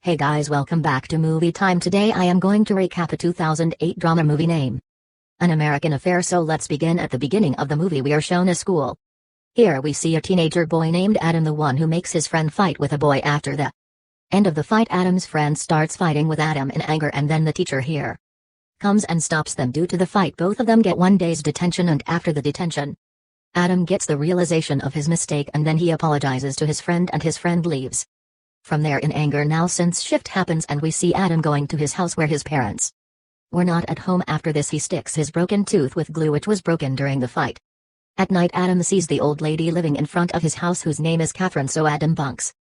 Hey guys, welcome back to Movie Time. Today I am going to recap a 2008 drama movie Name An American Affair. So let's begin. At the beginning of the movie we are shown a school. Here we see a teenager boy named Adam, the one who makes his friend fight with a boy. After the end of the fight, Adam's friend starts fighting with Adam in anger, and then the teacher here comes and stops them. Due to the fight, both of them get 1 day's detention, and after the detention, Adam gets the realization of his mistake and then he apologizes to his friend and his friend leaves. From there in anger now, since shift happens and we see Adam going to his house where his parents were not at home. After this he sticks his broken tooth with glue which was broken during the fight. At night Adam sees the old lady living in front of his house whose name is Catherine, so Adam bunks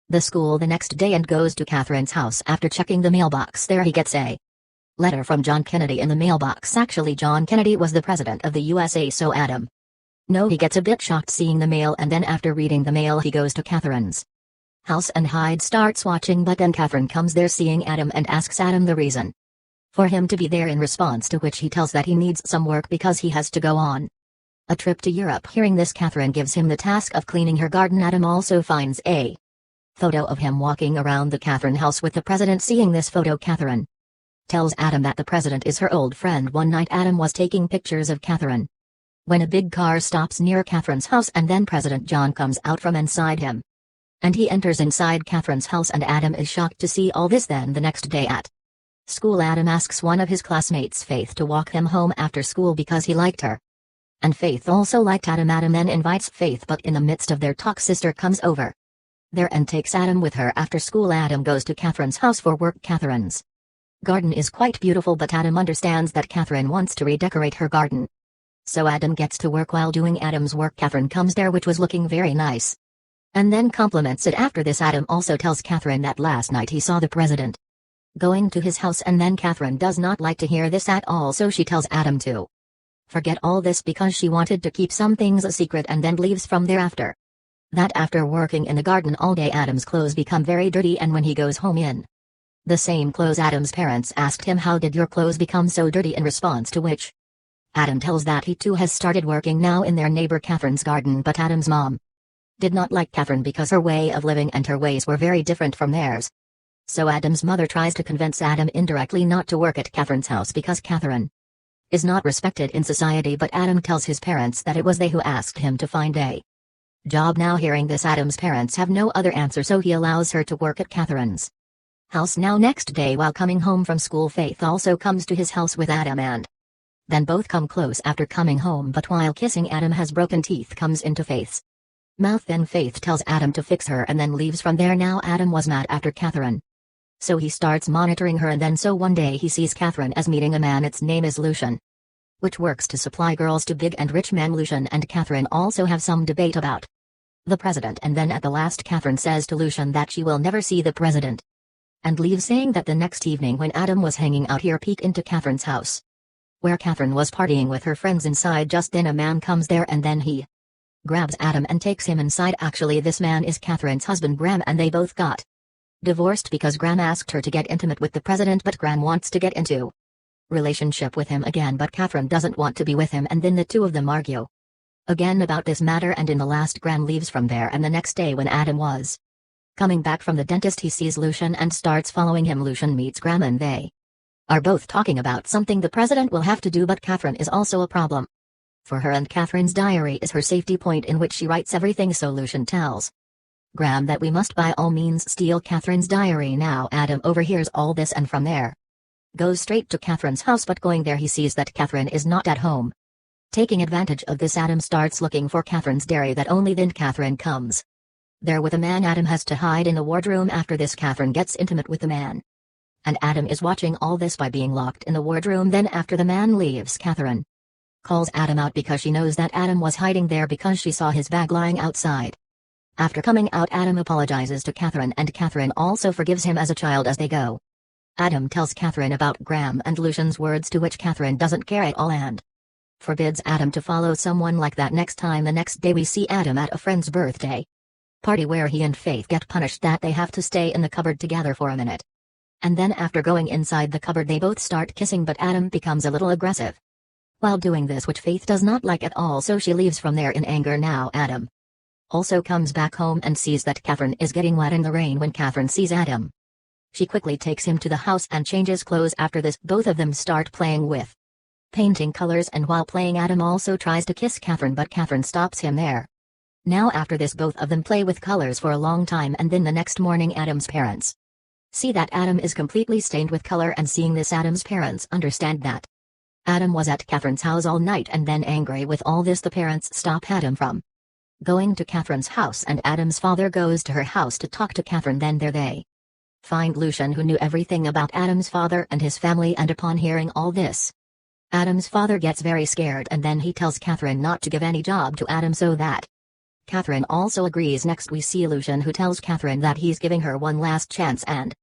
the school the next day and goes to Catherine's house. After checking the mailbox there he gets a letter from John Kennedy in the mailbox. Actually John Kennedy was the president of the USA, so Adam he gets a bit shocked seeing the mail, and then after reading the mail he goes to Catherine's house and Hyde starts watching, but then Catherine comes there seeing Adam and asks Adam the reason for him to be there, in response to which he tells that he needs some work because he has to go on a trip to Europe. Hearing this, Catherine gives him the task of cleaning her garden. Adam also finds a photo of him walking around the Catherine house with the president. Seeing this photo, Catherine tells Adam that the president is her old friend. One night Adam was taking pictures of Catherine when a big car stops near Catherine's house, and then President John comes out from inside him. And he enters inside Catherine's house, and Adam is shocked to see all this. Then the next day at school, Adam asks one of his classmates, Faith, to walk him home after school because he liked her. And Faith also liked Adam. Adam then invites Faith, but in the midst of their talk sister comes over there and takes Adam with her. After school Adam goes to Catherine's house for work. Catherine's garden is quite beautiful, but Adam understands that Catherine wants to redecorate her garden. So Adam gets to work. While doing Adam's work, Catherine comes there which was looking very nice, and then compliments it. After this Adam also tells Catherine that last night he saw the president going to his house, and then Catherine does not like to hear this at all, so she tells Adam to forget all this because she wanted to keep some things a secret, and then leaves from there. After that, after working in the garden all day, Adam's clothes become very dirty, and when he goes home in the same clothes, Adam's parents asked him, how did your clothes become so dirty? In response to which Adam tells that he too has started working now in their neighbor Catherine's garden, but Adam's mom did not like Catherine because her way of living and her ways were very different from theirs. So Adam's mother tries to convince Adam indirectly not to work at Catherine's house because Catherine is not respected in society, but Adam tells his parents that it was they who asked him to find a job. Now hearing this, Adam's parents have no other answer, so he allows her to work at Catherine's house. Now next day while coming home from school, Faith also comes to his house with Adam, and then both come close after coming home, but while kissing Adam has broken teeth comes into Faith's mouth. Then Faith tells Adam to fix her and then leaves from there. Now Adam was mad after Catherine, so he starts monitoring her, and then so one day he sees Catherine as meeting a man. Its name is Lucian, which works to supply girls to big and rich men. Lucian and Catherine also have some debate about the president, and then at the last Catherine says to Lucian that she will never see the president and leaves, saying that the next evening when Adam was hanging out here, peek into Catherine's house where Catherine was partying with her friends inside. Just then a man comes there, and then he grabs Adam and takes him inside. Actually this man is Catherine's husband Graham, and they both got divorced because Graham asked her to get intimate with the president, but Graham wants to get into relationship with him again, but Catherine doesn't want to be with him, and then the two of them argue again about this matter, and in the last Graham leaves from there. And the next day when Adam was coming back from the dentist, he sees Lucian and starts following him. Lucian meets Graham and they are both talking about something the president will have to do, but Catherine is also a problem for her, and Catherine's diary is her safety point in which she writes everything. So Lucian tells Graham that we must by all means steal Catherine's diary. Now Adam overhears all this and from there goes straight to Catherine's house, but going there he sees that Catherine is not at home. Taking advantage of this, Adam starts looking for Catherine's diary. That only then Catherine comes there with a man. Adam has to hide in the wardroom. After this Catherine gets intimate with the man, and Adam is watching all this by being locked in the wardroom. Then after the man leaves, Catherine calls Adam out because she knows that Adam was hiding there because she saw his bag lying outside. After coming out, Adam apologizes to Catherine, and Catherine also forgives him as a child. As they go, Adam tells Catherine about Graham and Lucian's words, to which Catherine doesn't care at all and forbids Adam to follow someone like that. Next time, the next day, we see Adam at a friend's birthday party where he and Faith get punished that they have to stay in the cupboard together for a minute. And then after going inside the cupboard they both start kissing, but Adam becomes a little aggressive while doing this, which Faith does not like at all, so she leaves from there in anger. Now Adam also comes back home and sees that Catherine is getting wet in the rain. When Catherine sees Adam She quickly takes him to the house and changes clothes. After this, both of them start playing with painting colors, and while playing Adam also tries to kiss Catherine, but Catherine stops him there. Now after this, both of them play with colors for a long time, and then the next morning Adam's parents see that Adam is completely stained with color, and seeing this Adam's parents understand that Adam was at Catherine's house all night, and then angry with all this the parents stop Adam from going to Catherine's house, and Adam's father goes to her house to talk to Catherine. Then there they find Lucian, who knew everything about Adam's father and his family, and upon hearing all this, Adam's father gets very scared, and then he tells Catherine not to give any job to Adam so that Catherine also agrees. Next we see Lucian, who tells Catherine that he's giving her one last chance and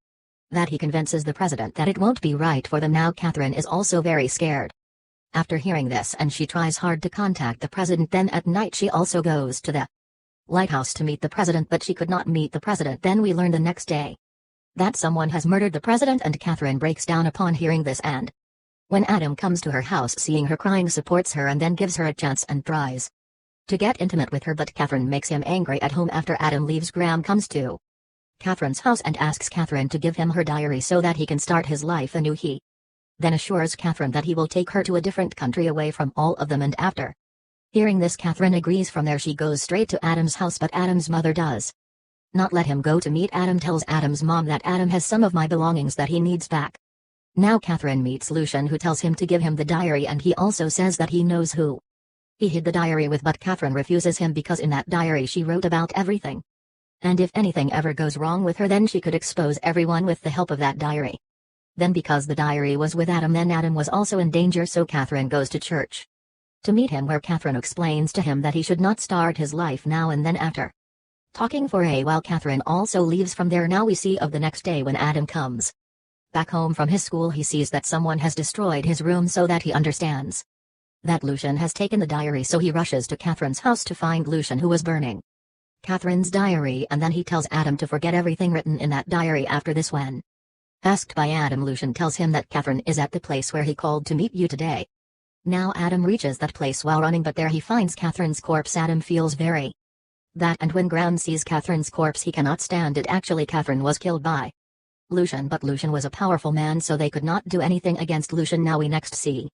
that he convinces the president that it won't be right for them. Now Catherine is also very scared after hearing this, and she tries hard to contact the president. Then at night she also goes to the lighthouse to meet the president, but she could not meet the president. Then we learn the next day that someone has murdered the president, and Catherine breaks down upon hearing this, and when Adam comes to her house, seeing her crying, supports her and then gives her a chance and tries to get intimate with her, but Catherine makes him angry. At home after Adam leaves, Graham comes to Catherine's house and asks Catherine to give him her diary so that he can start his life anew. He then assures Catherine that he will take her to a different country away from all of them, and after hearing this Catherine agrees. From there she goes straight to Adam's house, but Adam's mother does not let him go to meet Adam, tells Adam's mom that Adam has some of my belongings that he needs back. Now Catherine meets Lucian, who tells him to give him the diary, and he also says that he knows who he hid the diary with, but Catherine refuses him because in that diary she wrote about everything, and if anything ever goes wrong with her, then she could expose everyone with the help of that diary. Then because the diary was with Adam, then Adam was also in danger, so Catherine goes to church to meet him, where Catherine explains to him that he should not start his life now. And then after talking for a while, Catherine also leaves from there. Now we see of the next day when Adam comes back home from his school, he sees that someone has destroyed his room, so that he understands that Lucian has taken the diary, so he rushes to Catherine's house to find Lucian, who was burning Catherine's diary, and then he tells Adam to forget everything written in that diary. After this, when asked by Adam, Lucian tells him that Catherine is at the place where he called to meet you today. Now Adam reaches that place while running, but there he finds Catherine's corpse. Adam feels very bad, and when Graham sees Catherine's corpse he cannot stand it. Actually Catherine was killed by Lucian, but Lucian was a powerful man, so they could not do anything against Lucian. Now we next see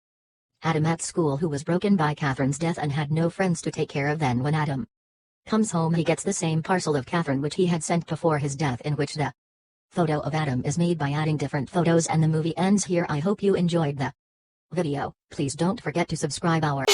Adam at school, who was broken by Catherine's death and had no friends to take care of. Then when Adam comes home, he gets the same parcel of Catherine which he had sent before his death, in which the photo of Adam is made by adding different photos, and the movie ends here. I hope you enjoyed the video. Please don't forget to subscribe our